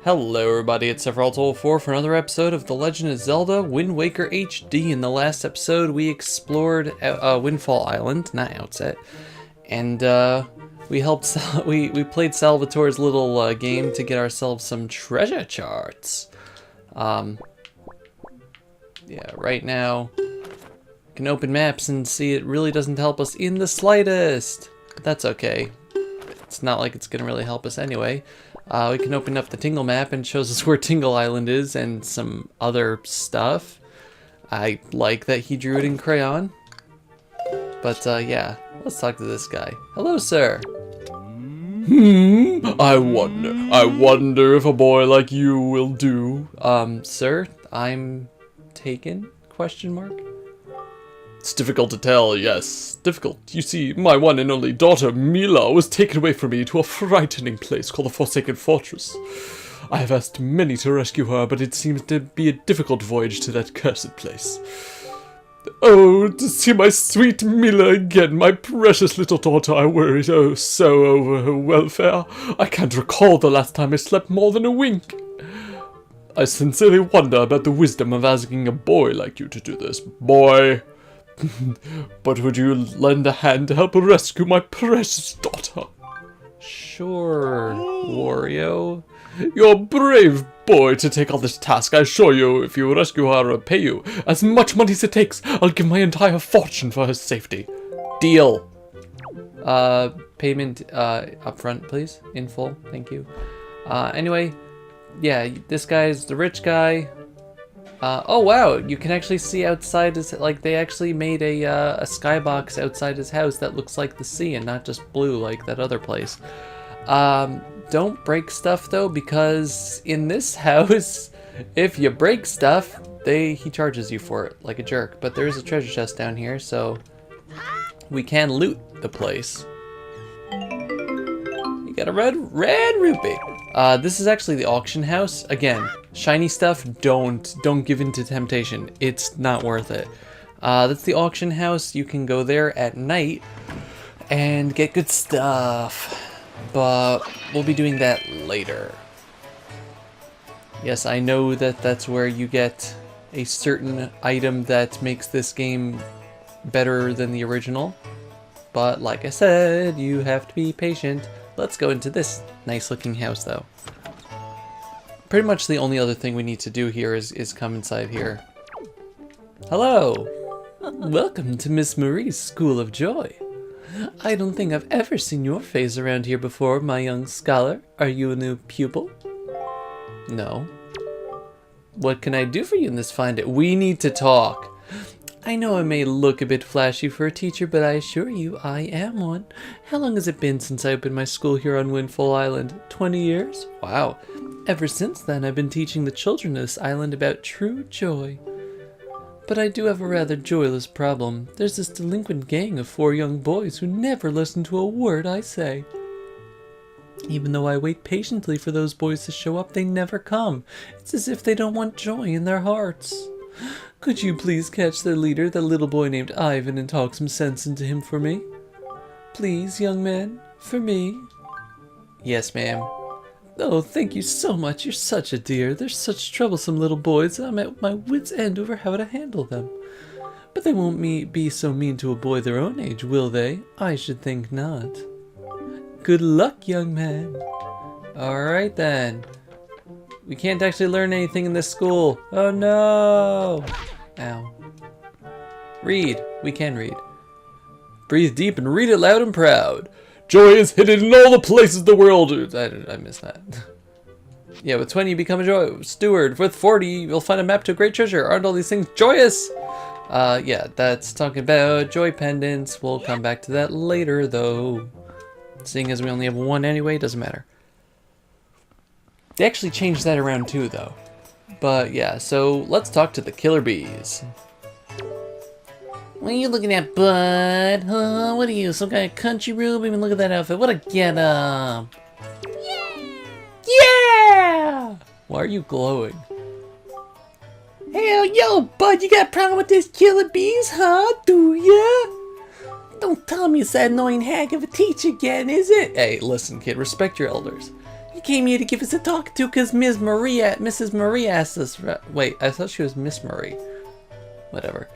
Hello everybody, it's Sephiroth04 for another episode of The Legend of Zelda Wind Waker HD. In the last episode we explored Windfall Island, not Outset, and we played Salvatore's little game to get ourselves some treasure charts. Yeah, right now we can open maps and see it really doesn't help us in the slightest. But that's okay. It's not like it's gonna really help us anyway. We can open up the Tingle map and it shows us where Tingle Island is and some other stuff. I like that he drew it in crayon. But yeah, let's talk to this guy. Hello, sir. I wonder if a boy like you will do. Sir, I'm taken? Question mark. It's difficult to tell, yes. Difficult. You see, my one and only daughter, Mila, was taken away from me to a frightening place called the Forsaken Fortress. I have asked many to rescue her, but it seems to be a difficult voyage to that cursed place. Oh, to see my sweet Mila again, my precious little daughter, I worry so over her welfare. I can't recall the last time I slept more than a wink. I sincerely wonder about the wisdom of asking a boy like you to do this. Boy. But would you lend a hand to help rescue my precious daughter? Sure, Wario. You're a brave boy to take on this task. I assure you, if you rescue her, I'll pay you as much money as it takes. I'll give my entire fortune for her safety. Deal. Payment, upfront, please. In full. Thank you. Anyway, yeah, this guy's the rich guy. Oh wow, you can actually see outside his, like they actually made a skybox outside his house that looks like the sea and not just blue like that other place. Don't break stuff though, because in this house, if you break stuff, he charges you for it like a jerk. But there is a treasure chest down here, so we can loot the place. You got a red rupee. This is actually the auction house. Again, shiny stuff, don't give in to temptation. It's not worth it. That's the auction house. You can go there at night and get good stuff. But we'll be doing that later. Yes, I know that that's where you get a certain item that makes this game better than the original. But like I said, you have to be patient. Let's go into this nice looking house though. Pretty much the only other thing we need to do here is come inside here. Hello! Welcome to Miss Marie's School of Joy. I don't think I've ever seen your face around here before, my young scholar. Are you a new pupil? No. What can I do for you in this fine day? We need to talk. I know I may look a bit flashy for a teacher, but I assure you I am one. How long has it been since I opened my school here on Windfall Island? 20 years? Wow. Ever since then, I've been teaching the children of this island about true joy. But I do have a rather joyless problem. There's this delinquent gang of 4 young boys who never listen to a word I say. Even though I wait patiently for those boys to show up, they never come. It's as if they don't want joy in their hearts. Could you please catch their leader, that little boy named Ivan, and talk some sense into him for me? Please, young man, for me. Yes, ma'am. Oh, thank you so much. You're such a dear. They're such troublesome little boys that I'm at my wit's end over how to handle them. But they won't be so mean to a boy their own age, will they? I should think not. Good luck, young man. Alright then. We can't actually learn anything in this school. Oh no! Ow. Read. We can read. Breathe deep and read it loud and proud. Joy is hidden in all the places of the world. I missed that. Yeah, with 20 you become a joy steward. With 40 you'll find a map to a great treasure. Aren't all these things joyous? Yeah, that's talking about joy pendants. We'll come back to that later though. Seeing as we only have one anyway, doesn't matter. They actually changed that around too though. But yeah, so let's talk to the killer bees. What are you looking at, bud? Huh? What are you, some kind of country rube? Even look at that outfit. What a get-up! Yeah! Why are you glowing? Hell, yo, bud, you got a problem with this killer bees, huh? Do ya? Don't tell me it's that annoying hag of a teacher again, is it? Hey, listen, kid, respect your elders. You came here to give us a talk to because Mrs. Maria asked us. Wait, I thought she was Miss Marie. Whatever.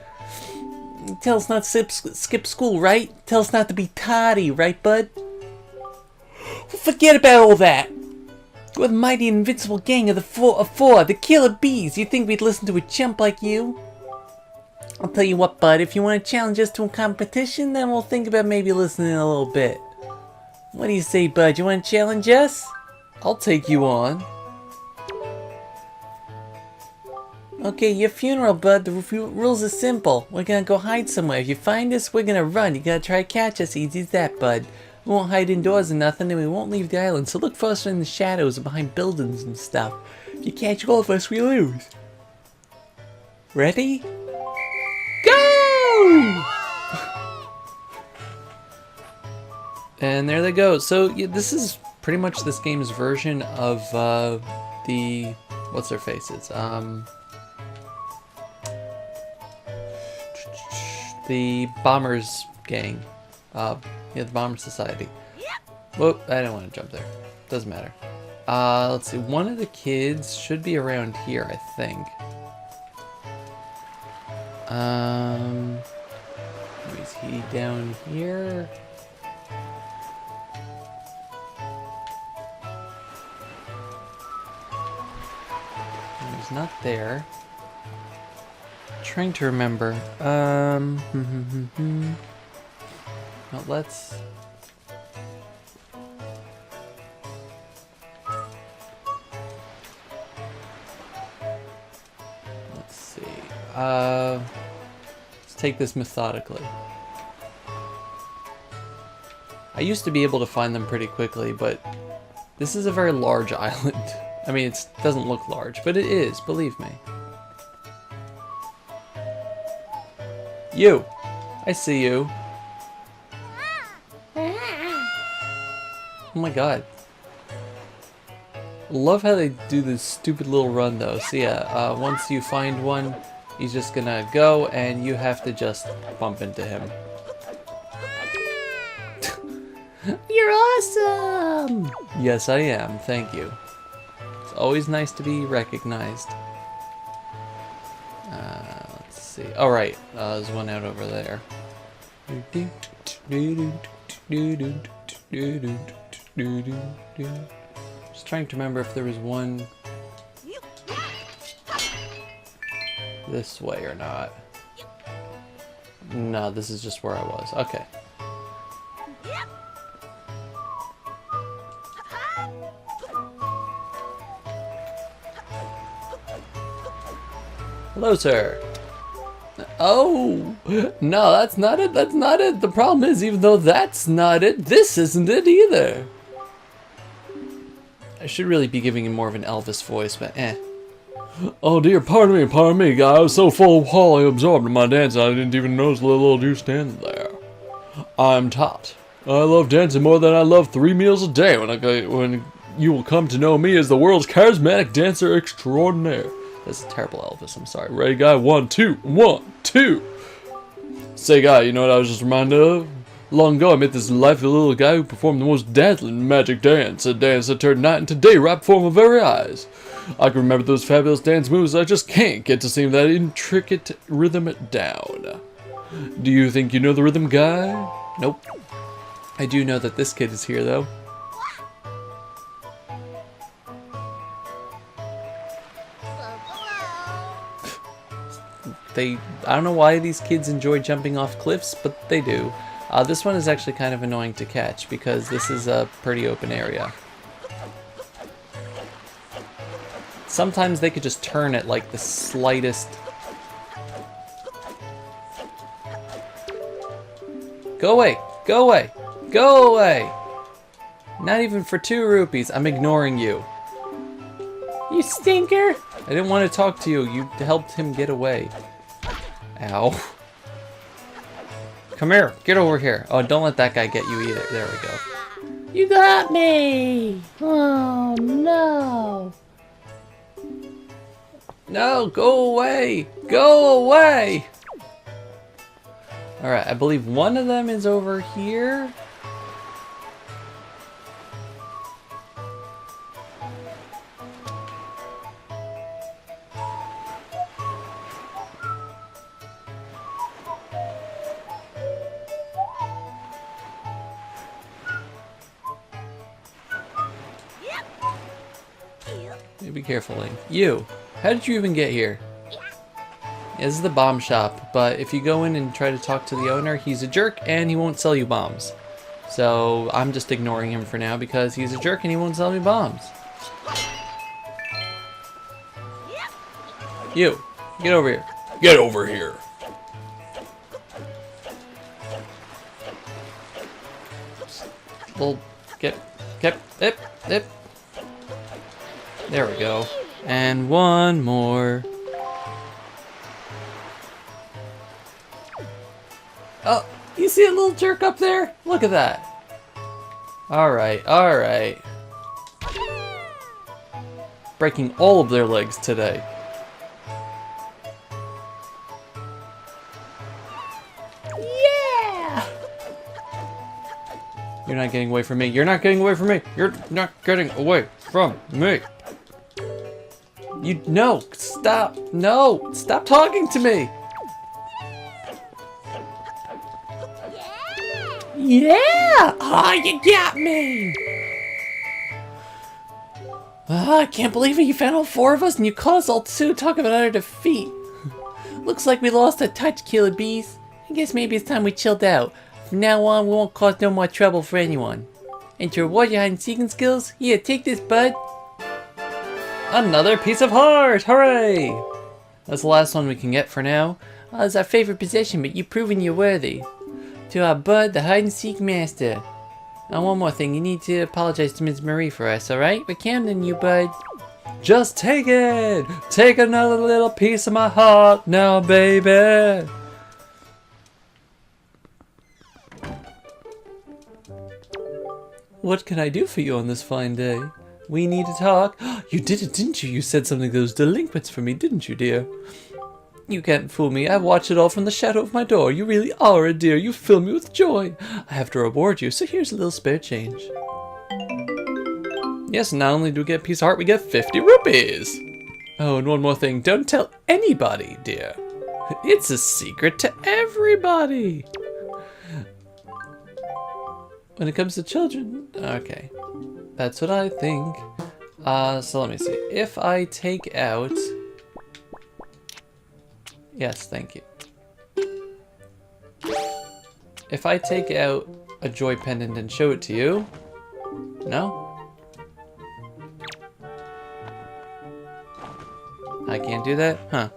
Tell us not to skip school, right? Tell us not to be tardy, right, bud? Forget about all that. We're the mighty invincible gang of the four, the killer bees. You think we'd listen to a chump like you? I'll tell you what, bud. If you want to challenge us to a competition, then we'll think about maybe listening a little bit. What do you say, bud? You want to challenge us? I'll take you on. Okay, your funeral, bud. The rules are simple. We're gonna go hide somewhere. If you find us, we're gonna run. You gotta try to catch us. Easy as that, bud. We won't hide indoors or nothing, and we won't leave the island. So look for us in the shadows or behind buildings and stuff. If you catch all of us, we lose. Ready? Go! And there they go. So yeah, this is pretty much this game's version of the what's their faces? The Bombers gang. Yeah, the Bomber Society. Whoop, I didn't want to jump there. Doesn't matter. Let's see. One of the kids should be around here, I think. Is he down here? He's not there. Trying to remember. Well, let's see. Let's take this methodically. I used to be able to find them pretty quickly, but this is a very large island. I mean, it doesn't look large, but it is, believe me. You! I see you. Oh my god. Love how they do this stupid little run though. So yeah, once you find one, he's just gonna go and you have to just bump into him. You're awesome! Yes, I am. Thank you. It's always nice to be recognized. Let's see. All right, there's one out over there. Just trying to remember if there was one this way or not. No, this is just where I was. Okay. Hello, sir. Oh, no, that's not it. That's not it. The problem is, even though that's not it, this isn't it either. I should really be giving him more of an Elvis voice, but eh. Oh dear, pardon me, guy. I was so full of wholly absorbed in my dance I didn't even notice the little dude standing there. I'm Tot. I love dancing more than I love 3 meals a day when you will come to know me as the world's charismatic dancer extraordinaire. That's a terrible Elvis, I'm sorry. Ready, guy? 1, 2, 1, 2. Say, guy, you know what I was just reminded of? Long ago, I met this lively little guy who performed the most dazzling magic dance, a dance that turned night into day right before my very eyes. I can remember those fabulous dance moves, I just can't get to sing that intricate rhythm down. Do you think you know the rhythm, guy? Nope. I do know that this kid is here, though. I don't know why these kids enjoy jumping off cliffs, but they do. This one is actually kind of annoying to catch because this is a pretty open area. Sometimes they could just turn at like the slightest. Go away! Go away! Go away! Not even for 2 rupees. I'm ignoring you. You stinker! I didn't want to talk to you. You helped him get away. Ow. Come here. Get over here. Oh, don't let that guy get you either. There we go. You got me! Oh, no. No, go away! Go away! Alright, I believe one of them is over here. Be careful, Link. You! How did you even get here? Yeah, this is the bomb shop, but if you go in and try to talk to the owner, he's a jerk and he won't sell you bombs. So I'm just ignoring him for now because he's a jerk and he won't sell me bombs. You! Get over here. Get over here. Well, get, ip. There we go. And one more. Oh, you see a little jerk up there? Look at that. Alright, alright. Breaking all of their legs today. Yeah! You're not getting away from me. You're not getting away from me. You're not getting away from me. No, stop. No, stop talking to me. Yeah! Oh, you got me! Oh, I can't believe it. You found all 4 of us and you caught us all too. Talk about utter defeat. Looks like we lost a touch, killer bees. I guess maybe it's time we chilled out. From now on, we won't cause no more trouble for anyone. And to reward your hide and seeking skills, here, take this, bud. Another piece of heart! Hooray! That's the last one we can get for now. It's our favorite possession, but you've proven you're worthy. To our bud, the hide-and-seek master. And one more thing, you need to apologize to Ms. Marie for us, alright? We're counting on you, bud. Just take it! Take another little piece of my heart now, baby! What can I do for you on this fine day? We need to talk. You did it, didn't you? You said something to those delinquents for me, didn't you, dear? You can't fool me. I've watched it all from the shadow of my door. You really are a dear. You fill me with joy. I have to reward you, so here's a little spare change. Yes, not only do we get a piece of heart, we get 50 rupees. Oh, and one more thing. Don't tell anybody, dear. It's a secret to everybody. When it comes to children, okay. That's what I think. So let me see. If I take out... Yes, thank you. If I take out a joy pendant and show it to you... No? I can't do that? Huh.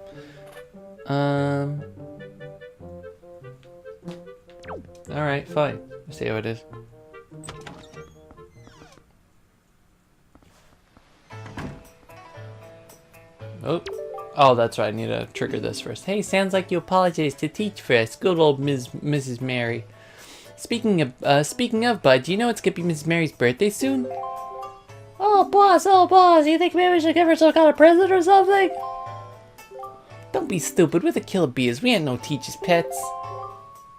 Alright, fine. Let's see how it is. Oh, that's right. I need to trigger this first. Hey, sounds like you apologized to teach for us. Good old Mrs. Mary. Speaking of, bud, do you know it's gonna be Mrs. Mary's birthday soon? Oh, boss, you think maybe we should give her some kind of present or something? Don't be stupid. We're the killer bees. We ain't no teacher's pets.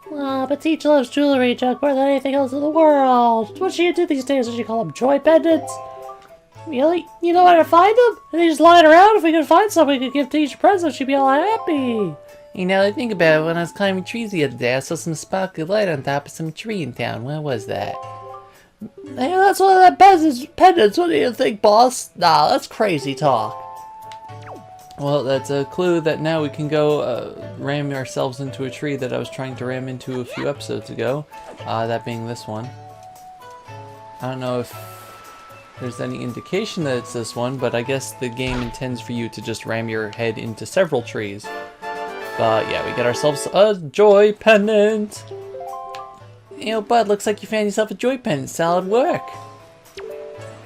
But Teach loves jewelry junk more than anything else in the world. What's she into these days? Does she call them joy pendants? Really? You know where to find them? Are they just lying around? If we could find some, we could give Teach a present. She'd be all happy. You know, I think about it. When I was climbing trees the other day, I saw some sparkly light on top of some tree in town. Where was that? Hey, that's one of that pendants. What do you think, boss? Nah, that's crazy talk. Well, that's a clue that now we can go ram ourselves into a tree that I was trying to ram into a few episodes ago. That being this one. I don't know if there's any indication that it's this one, but I guess the game intends for you to just ram your head into several trees. But yeah, we get ourselves a joy pendant. You know, bud, looks like you found yourself a joy pendant. Solid work.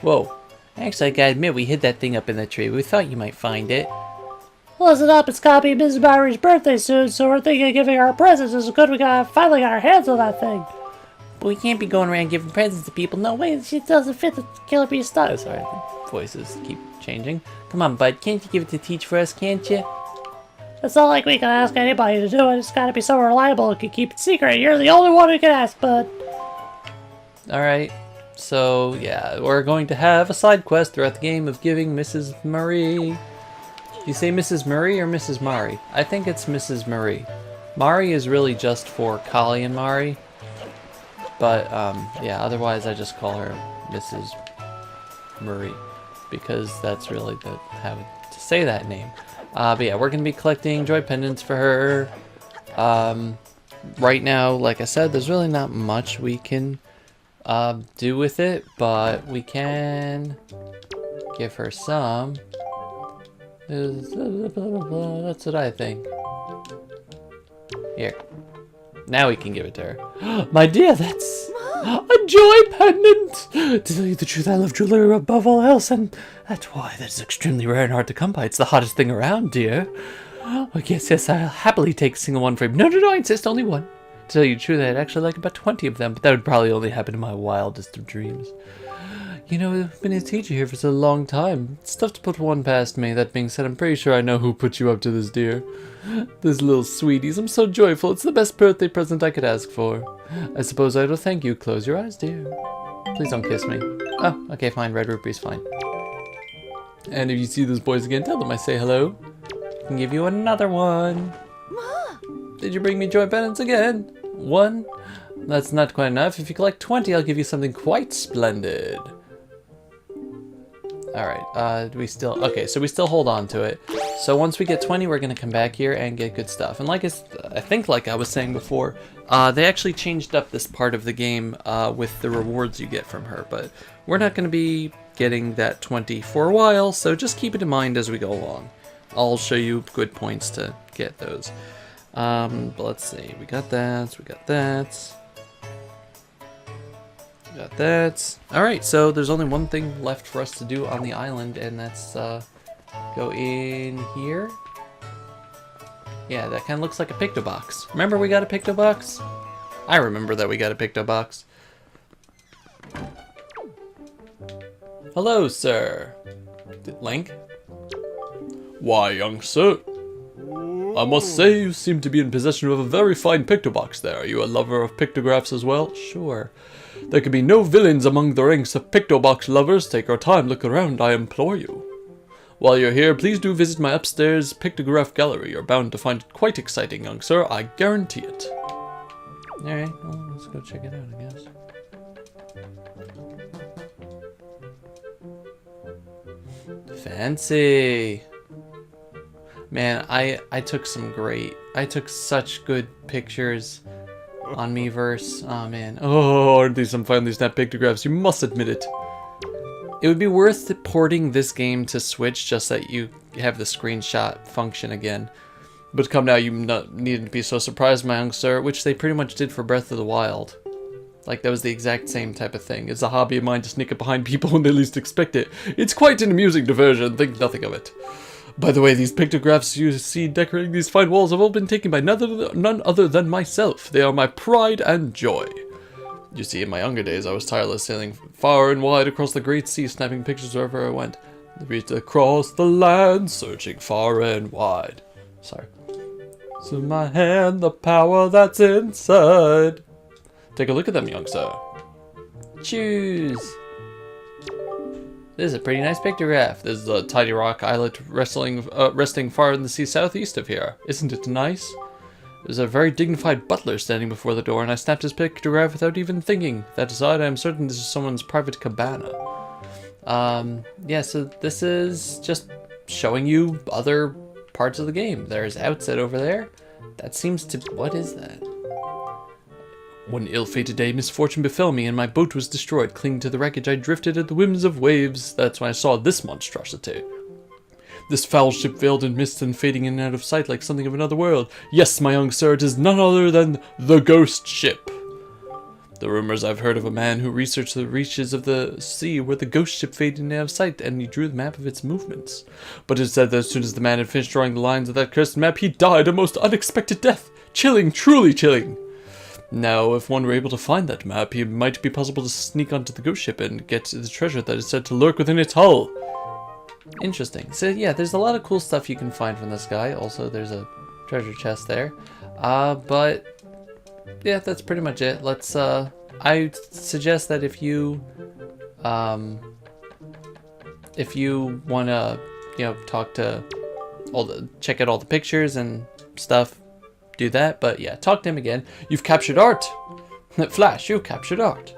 Whoa. Actually, I gotta admit, we hid that thing up in the tree. We thought you might find it. Listen up, it's gotta be Mrs. Byron's birthday soon, so we're thinking of giving her a present. It's good we finally got our hands on that thing. But we can't be going around giving presents to people. No way, she doesn't fit the killer bee style. Sorry, the voices keep changing. Come on, bud, can't you give it to Teach for us, can't you? It's not like we can ask anybody to do it. It's gotta be someone reliable who can keep it secret. You're the only one who can ask, bud. Alright, so yeah, we're going to have a side quest throughout the game of giving Mrs. Marie... Do you say Mrs. Murray or Mrs. Mari? I think it's Mrs. Marie. Mari is really just for Kali and Mari. But, yeah, otherwise I just call her Mrs. Marie. because that's really how to say that name. But yeah, we're going to be collecting joy pendants for her. Right now, like I said, there's really not much we can do with it, but we can give her some. That's what I think. Here. Now we can give it to her. My dear, that's a joy pendant! To tell you the truth, I love jewelry above all else, and that's why that's extremely rare and hard to come by. It's the hottest thing around, dear. Oh, yes, I'll happily take a single one for you. No, I insist, only one. To tell you the truth, I'd actually like about 20 of them, but that would probably only happen in my wildest of dreams. You know, I've been a teacher here for so long time. It's tough to put one past me. That being said, I'm pretty sure I know who put you up to this, dear. Those little sweeties. I'm so joyful. It's the best birthday present I could ask for. I suppose I will thank you. Close your eyes, dear. Please don't kiss me. Oh, okay, fine. Red rupee's fine. And if you see those boys again, tell them I say hello. I can give you another one. Did you bring me joy pendants again? One? That's not quite enough. If you collect 20, I'll give you something quite splendid. Alright, we still... Okay, so we still hold on to it. So once we get 20, we're going to come back here and get good stuff. And like I think like I was saying before, they actually changed up this part of the game with the rewards you get from her. But we're not going to be getting that 20 for a while, so just keep it in mind as we go along. I'll show you good points to get those. But let's see. We got that. We got that. Got that. Alright, so there's only one thing left for us to do on the island, and that's go in here. Yeah, that kind of looks like a picto box. Remember we got a picto box? I remember that we got a picto box. Hello, sir. Link? Why, young sir, I must say you seem to be in possession of a very fine picto box there. Are you a lover of pictographs as well? Sure. There can be no villains among the ranks of pictobox lovers. Take your time, look around, I implore you. While you're here, please do visit my upstairs pictograph gallery. You're bound to find it quite exciting, young sir, I guarantee it. Alright, well, let's go check it out, I guess. Fancy. Man, I took such good pictures on Miiverse. Oh man. Oh, aren't these some finely snapped pictographs? You must admit it. It would be worth porting this game to Switch just that you have the screenshot function again. But come now, you needn't be so surprised, my young sir, Which they pretty much did for Breath of the Wild. Like, that was the exact same type of thing. It's a hobby of mine to sneak up behind people when they least expect it. It's quite an amusing diversion, think nothing of it. By the way, these pictographs you see decorating these fine walls have all been taken by none other than myself. They are my pride and joy. You see, in my younger days, I was tireless, sailing far and wide across the great sea, snapping pictures wherever I went. I reached across the land, searching far and wide. Sorry. So in my hand, the power that's inside. Take a look at them, young sir. Choose. This is a pretty nice pictograph. This is a tiny rock islet resting far in the sea southeast of here. Isn't it nice? There's a very dignified butler standing before the door, and I snapped his pictograph without even thinking. That aside, I am certain this is someone's private cabana. Yeah, so this is just showing you other parts of the game. There's Outset over there. That seems to... What is that? One ill-fated day, misfortune befell me, and my boat was destroyed. Clinging to the wreckage, I drifted at the whims of waves. That's when I saw this monstrosity. This foul ship veiled in mist and fading in and out of sight like something of another world. Yes, my young sir, it is none other than the Ghost Ship. The rumors I've heard of a man who researched the reaches of the sea where the Ghost Ship faded in and out of sight, and he drew the map of its movements. But it said that as soon as the man had finished drawing the lines of that cursed map, he died a most unexpected death. Chilling, truly chilling. Now, if one were able to find that map, it might be possible to sneak onto the ghost ship and get to the treasure that is said to lurk within its hull. Interesting. So yeah, there's a lot of cool stuff you can find from this guy. Also, there's a treasure chest there. But yeah, that's pretty much it. Let's I suggest that if you wanna, you know, talk to check out all the pictures and stuff, do that. But yeah, talk to him again. You've captured art. Flash, you captured art.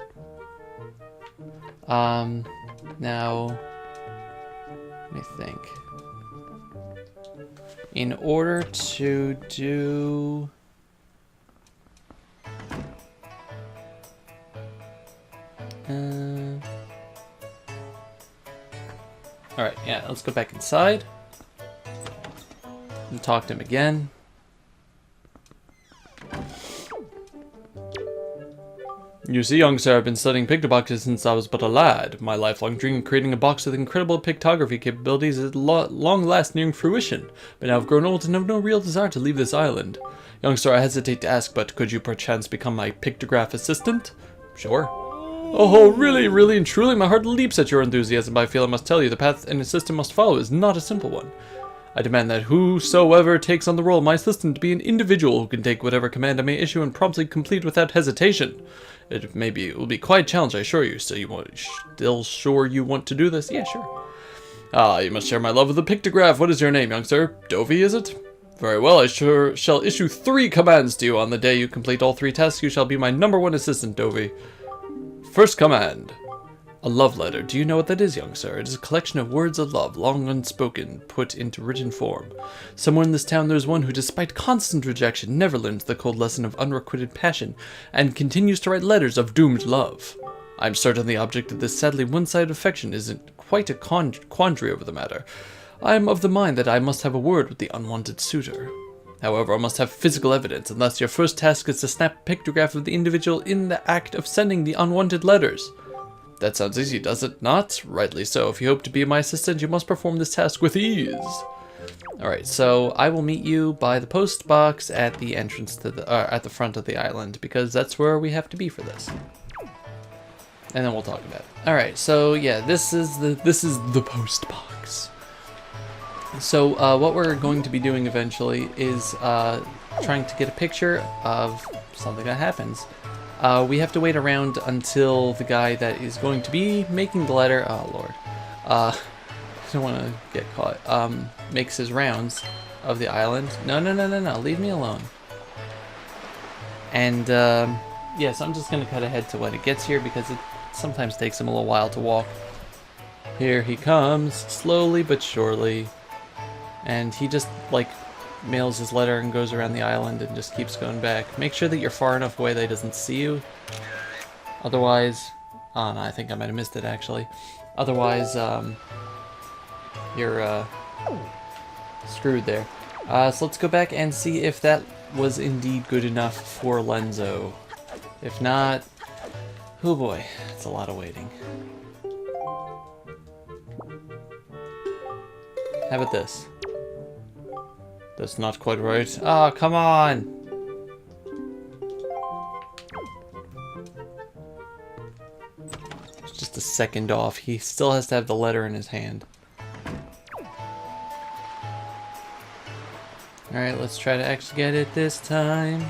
Now Let me think. In order to do... Alright, yeah, let's go back inside. And talk to him again. You see, young sir, I've been studying picture boxes since I was but a lad. My lifelong dream of creating a box with incredible pictography capabilities is long last nearing fruition, but now I've grown old and have no real desire to leave this island. Young sir, I hesitate to ask, but could you perchance become my pictograph assistant? Sure. Oh, really, really and truly, my heart leaps at your enthusiasm, but I feel I must tell you, the path an assistant must follow is not a simple one. I demand that whosoever takes on the role of my assistant be an individual who can take whatever command I may issue and promptly complete without hesitation. It will be quite a challenge, I assure you. Still sure you want to do this? Yeah, sure. Ah, you must share my love of the pictograph. What is your name, young sir? Dovey, is it? Very well, I sure shall issue 3 commands to you. On the day you complete all 3 tasks, you shall be my #1 assistant, Dovey. First command. A love letter. Do you know what that is, young sir? It is a collection of words of love, long unspoken, put into written form. Somewhere in this town there is one who, despite constant rejection, never learns the cold lesson of unrequited passion, and continues to write letters of doomed love. I am certain the object of this sadly one-sided affection isn't quite a quandary over the matter. I am of the mind that I must have a word with the unwanted suitor. However, I must have physical evidence, and thus your first task is to snap a pictograph of the individual in the act of sending the unwanted letters. That sounds easy, does it not? Rightly so. If you hope to be my assistant, you must perform this task with ease. Alright, so I will meet you by the post box at the entrance to the at the front of the island, because that's where we have to be for this. And then we'll talk about it. Alright, so yeah, this is the post box. So what we're going to be doing eventually is trying to get a picture of something that happens. We have to wait around until the guy that is going to be making the letter, oh lord, I don't want to get caught, makes his rounds of the island. No, leave me alone. And yes, I'm just going to cut ahead to when it gets here because it sometimes takes him a little while to walk. Here he comes, slowly but surely, and he just like mails his letter and goes around the island and just keeps going back. Make sure that you're far enough away that he doesn't see you. Otherwise, oh no, I think I might have missed it actually. Otherwise, you're screwed there. So let's go back and see if that was indeed good enough for Lenzo. If not, oh boy, it's a lot of waiting. How about this? That's not quite right. Oh, come on! It's just a second off. He still has to have the letter in his hand. Alright, let's try to actually get it this time.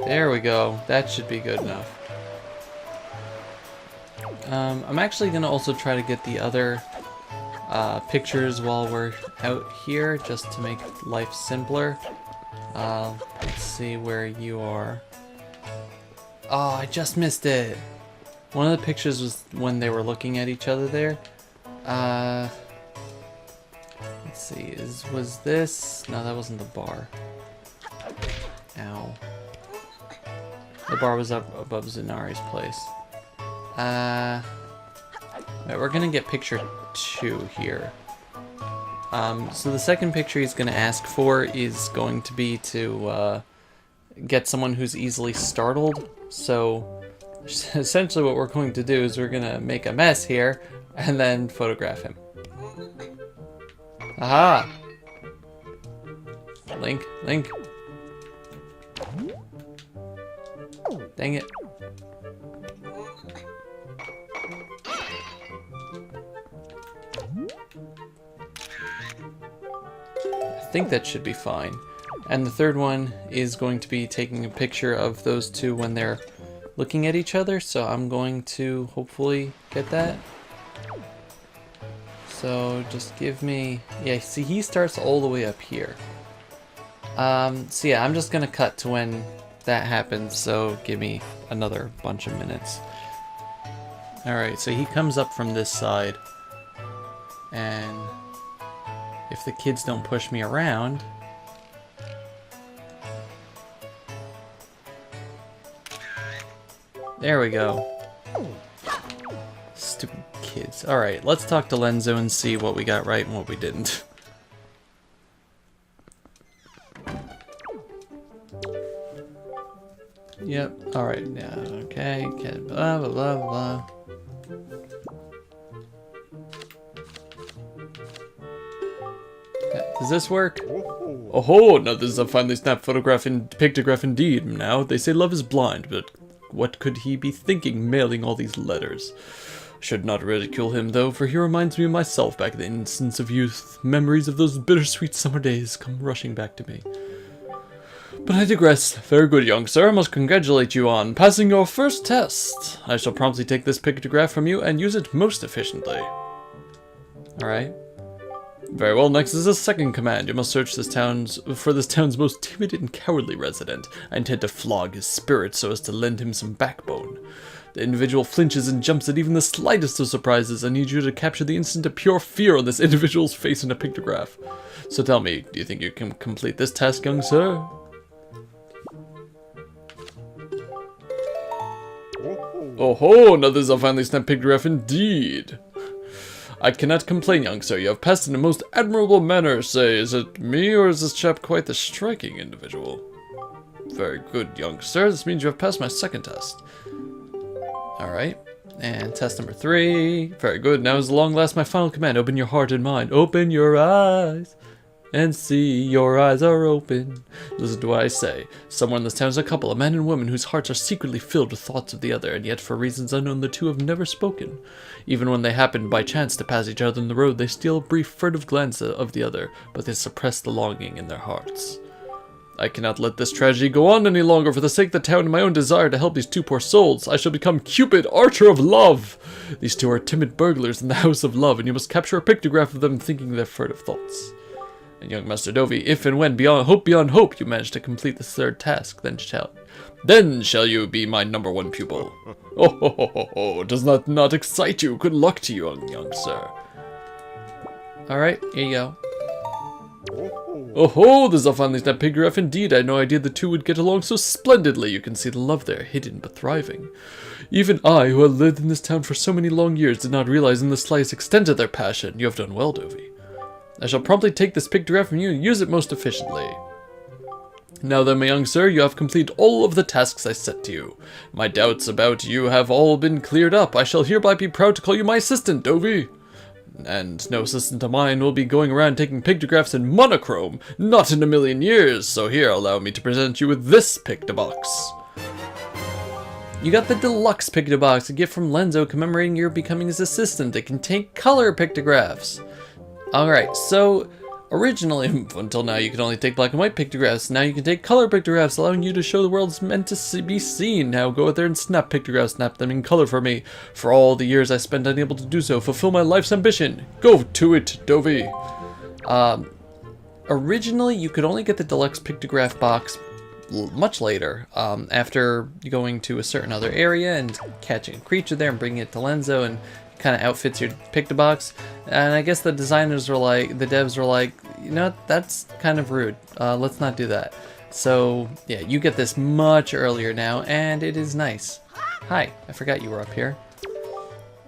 There we go. That should be good enough. I'm actually going to also try to get the other pictures while we're out here, just to make life simpler. Let's see where you are. Oh, I just missed it! One of the pictures was when they were looking at each other there. Let's see, was this? No, that wasn't the bar. Ow. The bar was up above Zanari's place. Right, we're gonna get picture 2 here. So the second picture he's gonna ask for is going to be to get someone who's easily startled. So essentially what we're going to do is we're gonna make a mess here and then photograph him. Aha! Link. Dang it. I think that should be fine. And the third one is going to be taking a picture of those two when they're looking at each other, so I'm going to hopefully get that. So just give me, yeah, see he starts all the way up here. So yeah, I'm just gonna cut to when that happens, so give me another bunch of minutes. Alright, so he comes up from this side, and if the kids don't push me around... There we go. Stupid kids. Alright, let's talk to Lenzo and see what we got right and what we didn't. Yep, alright, yeah, okay, blah, blah, blah, blah. Does this work? Oh, now this is a finely snapped photograph and pictograph indeed. Now, they say love is blind, but what could he be thinking mailing all these letters? I should not ridicule him, though, for he reminds me of myself back in the innocence of youth. Memories of those bittersweet summer days come rushing back to me. But I digress. Very good, young sir. I must congratulate you on passing your first test. I shall promptly take this pictograph from you and use it most efficiently. Alright. Very well, next is a second command. You must search for this town's most timid and cowardly resident. I intend to flog his spirit so as to lend him some backbone. The individual flinches and jumps at even the slightest of surprises. I need you to capture the instant of pure fear on this individual's face in a pictograph. So tell me, do you think you can complete this task, young sir? Oh ho, now this is a finely snapped pictograph indeed. I cannot complain, young sir. You have passed in a most admirable manner. Say, is it me, or is this chap quite the striking individual? Very good, young sir. This means you have passed my second test. Alright. And test number 3. Very good. Now is at long last my final command. Open your heart and mind. Open your eyes and see. Your eyes are open. Listen to what I say. Somewhere in this town is a couple, a man and woman, whose hearts are secretly filled with thoughts of the other, and yet for reasons unknown the two have never spoken. Even when they happen by chance to pass each other in the road, they steal a brief furtive glance of the other, but they suppress the longing in their hearts. I cannot let this tragedy go on any longer. For the sake of the town and my own desire to help these two poor souls, I shall become Cupid, Archer of Love. These two are timid burglars in the house of love, and you must capture a pictograph of them thinking their furtive thoughts. And young Master Dovey, if and when beyond hope you manage to complete this third task, then shall you be my #1 pupil. Oh, does that not excite you? Good luck to you, young sir. Alright, here you go. Oh, this is a finely snapped pictograph indeed. I had no idea the two would get along so splendidly. You can see the love there, hidden but thriving. Even I, who have lived in this town for so many long years, did not realize in the slightest extent of their passion. You have done well, Dovey. I shall promptly take this pictograph from you and use it most efficiently. Now then, my young sir, you have completed all of the tasks I set to you. My doubts about you have all been cleared up. I shall hereby be proud to call you my assistant, Dovey. And no assistant of mine will be going around taking pictographs in monochrome, not in a million years, so here allow me to present you with this pictobox. You got the deluxe pictobox, a gift from Lenzo commemorating your becoming his assistant. It can take color pictographs. Alright, so originally, until now, you could only take black and white pictographs. Now you can take color pictographs, allowing you to show the world's meant to be seen. Now go out there and snap pictographs, snap them in color for me. For all the years I spent unable to do so, fulfill my life's ambition. Go to it, Dovey. Originally, you could only get the deluxe pictograph box much later, after going to a certain other area and catching a creature there and bringing it to Lenzo and kind of outfits your pictobox. And I guess the designers were like, the devs were like, you know, that's kind of rude. Let's not do that. So yeah, you get this much earlier now, and it is nice. Hi, I forgot you were up here.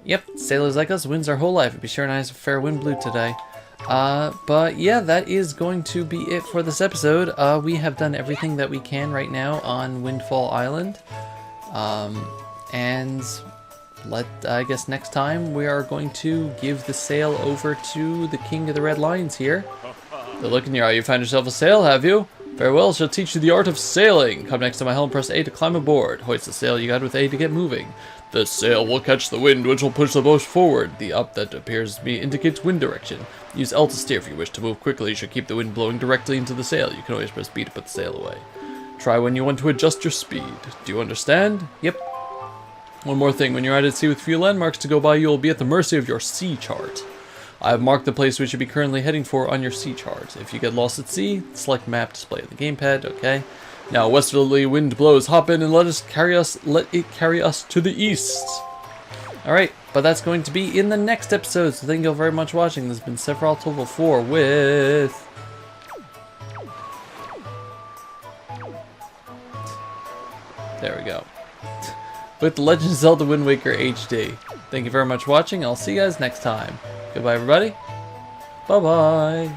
Yep, sailors like us wins our whole life. It'd be sure nice a fair wind blew today. But yeah, that is going to be it for this episode. We have done everything that we can right now on Windfall Island. And I guess next time we are going to give the sail over to the King of the Red Lions here. The look in your eye, you found yourself a sail, have you? Very well, she'll teach you the art of sailing. Come next to my helm, press A to climb aboard. Hoist the sail you got with A to get moving. The sail will catch the wind, which will push the boat forward. The up that appears to be indicates wind direction. Use L to steer if you wish to move quickly. You should keep the wind blowing directly into the sail. You can always press B to put the sail away. Try when you want to adjust your speed. Do you understand? Yep. One more thing, when you're out at sea with few landmarks to go by, you will be at the mercy of your sea chart. I have marked the place we should be currently heading for on your sea chart. If you get lost at sea, select map display on the gamepad, okay? Now, westerly wind blows. Hop in and let it carry us to the east. Alright, but that's going to be in the next episode, so thank you all very much for watching. This has been Sephiroth Level 4 with... There we go. With Legend of Zelda Wind Waker HD. Thank you very much for watching. I'll see you guys next time. Goodbye, everybody. Bye-bye.